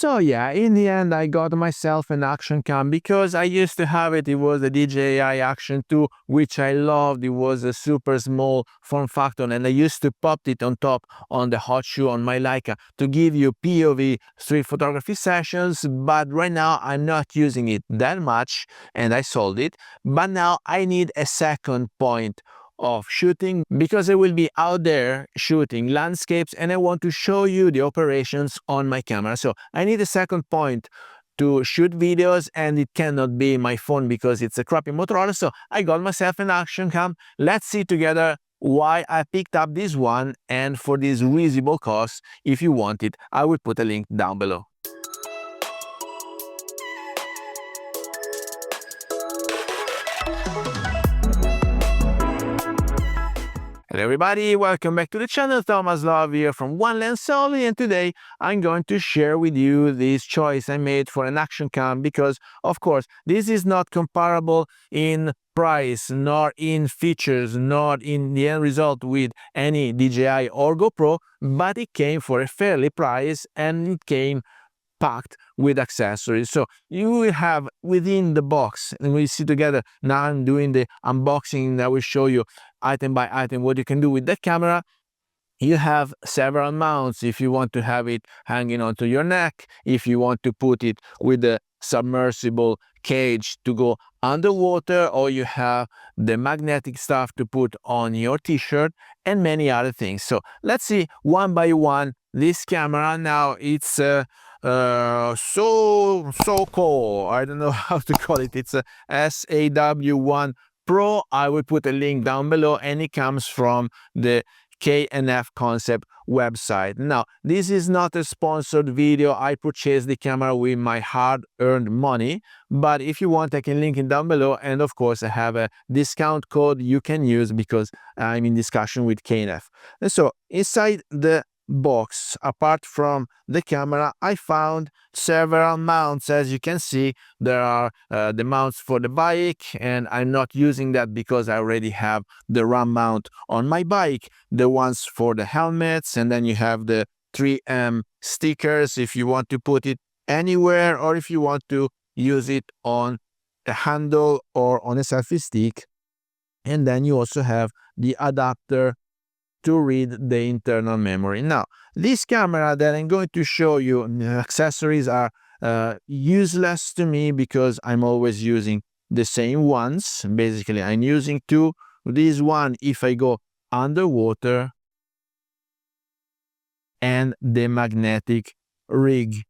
So yeah, in the end I got myself an action cam because I used to have it. It was a DJI Action 2, which I loved. It was a super small form factor, and I used to pop it on top on the hot shoe on my Leica to give you POV street photography sessions. But right now I'm not using it that much and I sold it. But now I need a second point of shooting because I will be out there shooting landscapes and I want to show you the operations on my camera. So I need a second point to shoot videos, and it cannot be my phone because it's a crappy Motorola. So I got myself an action cam. Let's see together why I picked up this one and for this reasonable cost. If you want it, I will put a link down below. Hello everybody, welcome back to the channel. Thomas Love here from One Lens Only, and today I'm going to share with you this choice I made for an action cam because, of course, this is not comparable in price, nor in features, nor in the end result with any DJI or GoPro, but it came for a fairly price and it came packed with accessories. So you will have within the box, and we see together, now I'm doing the unboxing and I will show you item by item what you can do with the camera. You have several mounts if you want to have it hanging onto your neck, if you want to put it with a submersible cage to go underwater, or you have the magnetic stuff to put on your t-shirt and many other things. So let's see one by one this camera. Now it's so cool, I don't know how to call it. It's a SAW1 Pro. I will put a link down below, and it comes from the K&F Concept website. Now, this is not a sponsored video. I purchased the camera with my hard-earned money, but if you want, I can link it down below, and of course, I have a discount code you can use because I'm in discussion with K&F. And so, inside the box, apart from the camera, I found several mounts. As you can see, there are the mounts for the bike, and I'm not using that because I already have the RAM mount on my bike, the ones for the helmets, and then you have the 3M stickers if you want to put it anywhere, or if you want to use it on a handle or on a selfie stick. And then you also have the adapter to read the internal memory. Now, this camera that I'm going to show you, the accessories are useless to me because I'm always using the same ones. Basically, I'm using two. This one if I go underwater, and the magnetic rig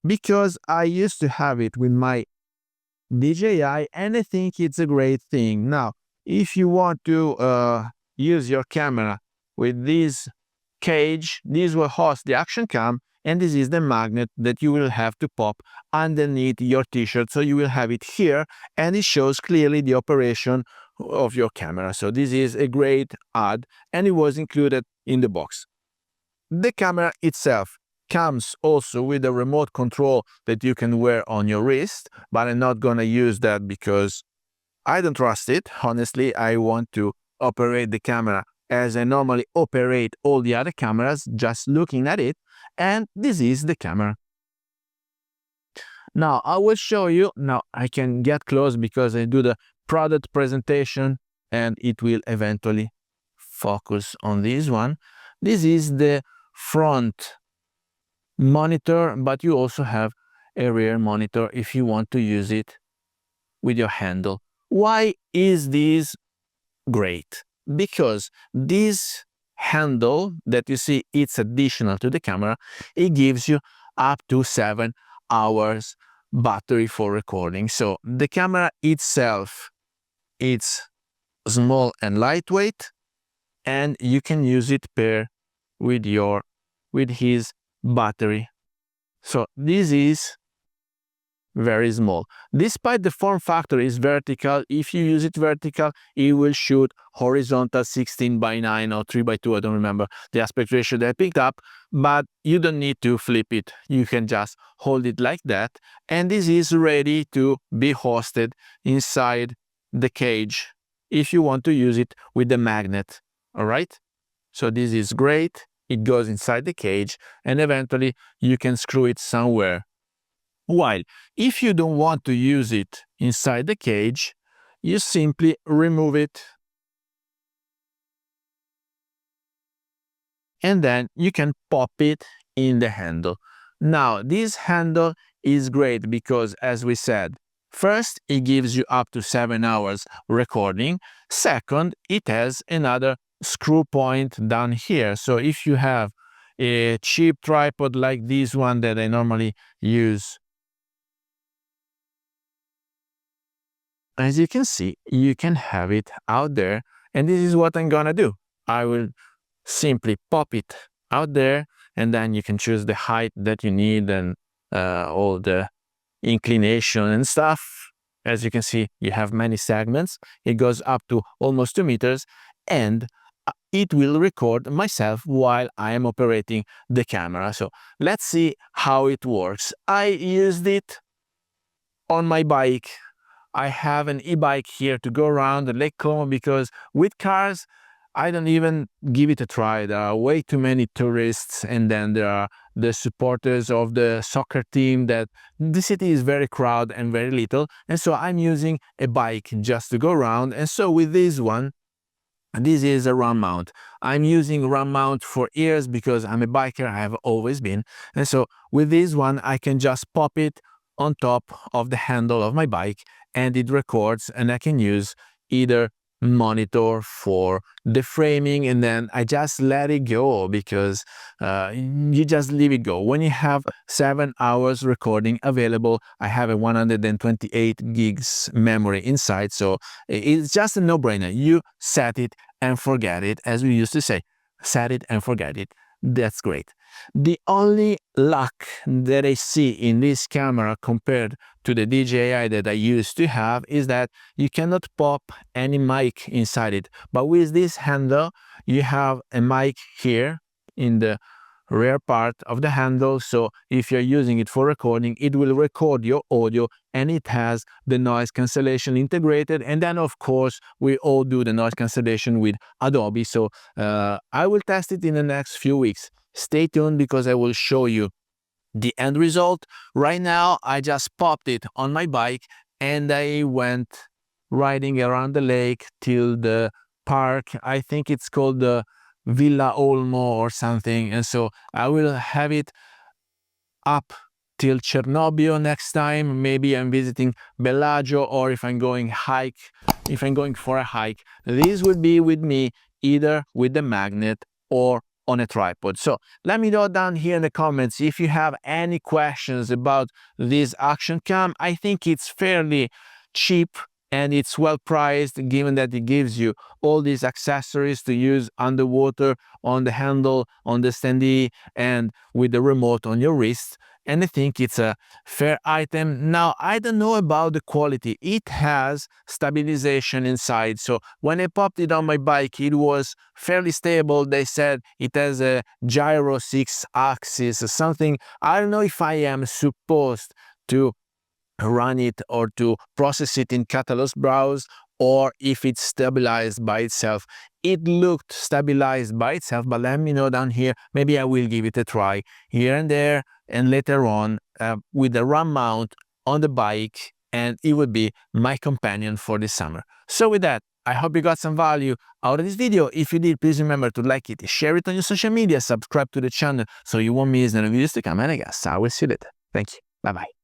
because I used to have it with my DJI and I think it's a great thing. Now, if you want to use your camera with this cage, this will host the action cam, and this is the magnet that you will have to pop underneath your t-shirt. So you will have it here, and it shows clearly the operation of your camera. So this is a great add, and it was included in the box. The camera itself comes also with a remote control that you can wear on your wrist, but I'm not gonna use that because I don't trust it. Honestly, I want to operate the camera as I normally operate all the other cameras, just looking at it, and this is the camera. Now, I will show you, now I can get close because I do the product presentation and it will eventually focus on this one. This is the front monitor, but you also have a rear monitor if you want to use it with your handle. Why is this great? Because this handle that you see, it's additional to the camera. It gives you up to 7 hours battery for recording. So the camera itself, it's small and lightweight, and you can use it pair with his battery. So this is very small. Despite the form factor is vertical, if you use it vertical, it will shoot horizontal 16:9 or 3:2. I don't remember the aspect ratio that I picked up, but you don't need to flip it. You can just hold it like that, and this is ready to be hosted inside the cage if you want to use it with the magnet. All right, so this is great. It goes inside the cage, and eventually you can screw it somewhere While if you don't want to use it inside the cage, you simply remove it, and then you can pop it in the handle. Now, this handle is great because, as we said, first, it gives you up to 7 hours recording. Second, it has another screw point down here. So if you have a cheap tripod like this one that I normally use, as you can see, you can have it out there. And this is what I'm gonna do. I will simply pop it out there, and then you can choose the height that you need and all the inclination and stuff. As you can see, you have many segments. It goes up to almost 2 meters, and it will record myself while I am operating the camera. So let's see how it works. I used it on my bike. I have an e-bike here to go around the Lake Como because with cars, I don't even give it a try. There are way too many tourists, and then there are the supporters of the soccer team that the city is very crowded and very little. And so I'm using a bike just to go around. And so with this one, this is a run mount. I'm using run mount for years because I'm a biker, I have always been. And so with this one, I can just pop it on top of the handle of my bike, and it records, and I can use either monitor for the framing, and then I just let it go because you just leave it go. When you have 7 hours recording available, I have a 128 gigs memory inside, so it's just a no-brainer. You set it and forget it, as we used to say. Set it and forget it. That's great. The only luck that I see in this camera compared to the DJI that I used to have is that you cannot pop any mic inside it. But with this handle, you have a mic here in the rear part of the handle. So if you're using it for recording, it will record your audio, and it has the noise cancellation integrated. And then, of course, we all do the noise cancellation with Adobe. So I will test it in the next few weeks. Stay tuned because I will show you the end result. Right now, I just popped it on my bike and I went riding around the lake till the park. I think it's called the Villa Olmo or something. And so I will have it up till Cernobbio next time. Maybe I'm visiting Bellagio, or if I'm going for a hike, this would be with me either with the magnet or on a tripod. So let me know down here in the comments if you have any questions about this action cam. I think it's fairly cheap and it's well priced, given that it gives you all these accessories to use underwater, on the handle, on the standee, and with the remote on your wrist. And I think it's a fair item. Now, I don't know about the quality. It has stabilization inside. So when I popped it on my bike, it was fairly stable. They said it has a gyro 6-axis or something. I don't know if I am supposed to run it or to process it in Catalyst Browse, or if it's stabilized by itself. It looked stabilized by itself, but let me know down here. Maybe I will give it a try here and there, and later on with the run mount on the bike, and it would be my companion for the summer. So with that, I hope you got some value out of this video. If you did, please remember to like it, share it on your social media, subscribe to the channel so you won't miss any videos to come, and I guess I will see you later. Thank you. Bye-bye.